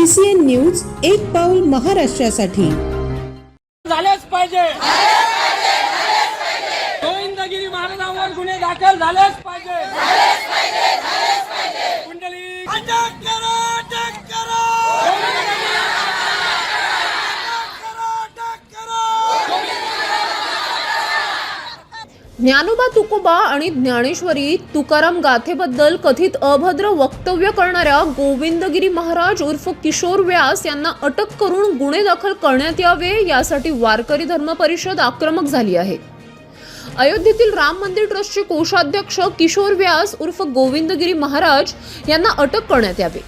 CCN news एक पाऊल महाराष्ट्रासाठी। झालेच पाहिजे, गोविंदगिरी महाराजांवर गुन्हे दाखल झालेच पाहिजे। कुंडली अटक करा, अटक करा, ज्ञानोबा तुकोबा आणि ज्ञानेश्वरी तुकाराम गाथेबद्दल कथित अभद्र वक्तव्य करणाऱ्या गोविंदगिरी महाराज उर्फ किशोर व्यास यांना अटक करून गुन्हे दाखल करण्यात यावे यासाठी वारकरी धर्म परिषद आक्रमक झाली आहे। अयोध्येतील राम मंदिर ट्रस्टचे कोषाध्यक्ष किशोर व्यास उर्फ गोविंदगिरी महाराज यांना अटक करण्यात यावी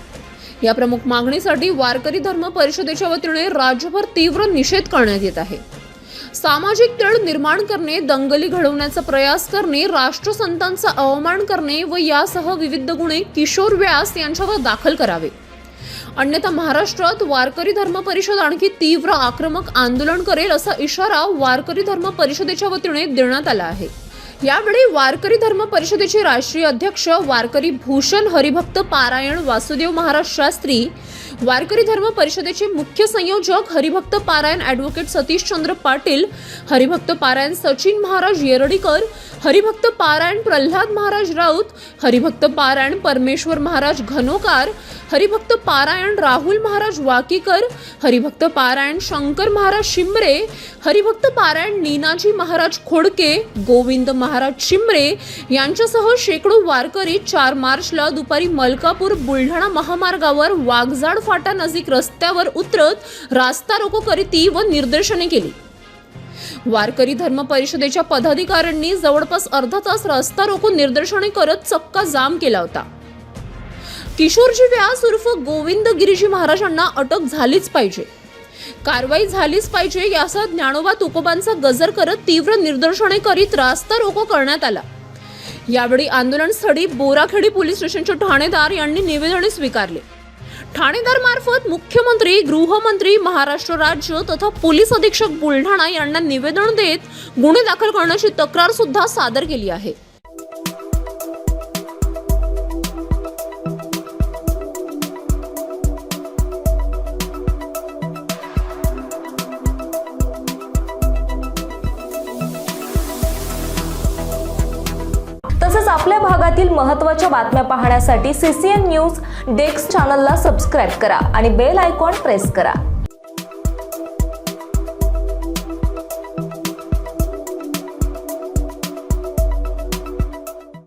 या प्रमुख मागणीसाठी वारकरी धर्म परिषदेच्या वतीने राज्यभर तीव्र निषेध करण्यात येत आहे। सामाजिक तेढ निर्माण करणे, दंगली घडवण्याचा प्रयास करणे, राष्ट्रसंतांचा अवमान करणे व यासह विविध गुन्हे किशोर व्यास यांच्यावर दाखल करावे, अन्यथा महाराष्ट्रात वारकरी धर्म परिषद आणखी तीव्र आक्रमक आंदोलन करेल असा इशारा वारकरी धर्म परिषदेच्या वतीने देण्यात आला आहे। यावेळी वारकरी धर्म परिषदेचे राष्ट्रीय अध्यक्ष वारकरी भूषण हरिभक्त पारायण वासुदेव महाराज शास्त्री, वारकरी धर्म परिषदेचे मुख्य संयोजक हरिभक्त पारायण ॲडव्होकेट सतीश चंद्र पाटील, हरिभक्त पारायण सचिन महाराज येरडीकर, हरिभक्त पारायण प्रल्हाद महाराज राऊत, हरिभक्त पारायण परमेश्वर महाराज घनोकार, हरिभक्त पारायण राहुल महाराज वाकीकर, हरिभक्त पारायण शंकर महाराज शिमरे, हरिभक्त पारायण नीनाजी महाराज खोडके, गोविंद महाराज शिमरे यांच्यासह शेकडो वारकरी 4 मार्चला दुपारी मलकापूर बुलढाणा महामार्गावर वाघजाड फाटा नजीक रस्त्यावर उतरत रास्ता रोको करीती व निदर्शने केली। वारकरी धर्म परिषदेच्या पदाधिकाऱ्यांनी जवळपास अर्धा तास रस्ता रोको निदर्शने करत चक्का जाम केला होता। किशोरजी व्यास उर्फ गोविंदगिरीजी महाराजांना अटक झालीच पाहिजे, कारवाई झालीच पाहिजे याचा ज्ञानोबा तुकोबांचा गजर करत तीव्र निदर्शने करीत रास्ता रोको करण्यात आला। यावेळी आंदोलनस्थळी बोराखेडी पोलीस स्टेशनचे ठाणेदार यांनी निवेदने स्वीकारले। ठाणेदार मार्फत मुख्यमंत्री, गृहमंत्री, महाराष्ट्र राज्य तथा पोलीस अधीक्षक बुलढाणा यांना निवेदन देत गुन्हे दाखल करण्याची तक्रार सुद्धा सादर केली आहे। तसेच आपल्या भागातील महत्त्वाच्या बातम्या पाहण्यासाठी CCN न्यूज डेस्क चॅनलला सबस्क्राइब करा आणि बेल आयकॉन प्रेस करा।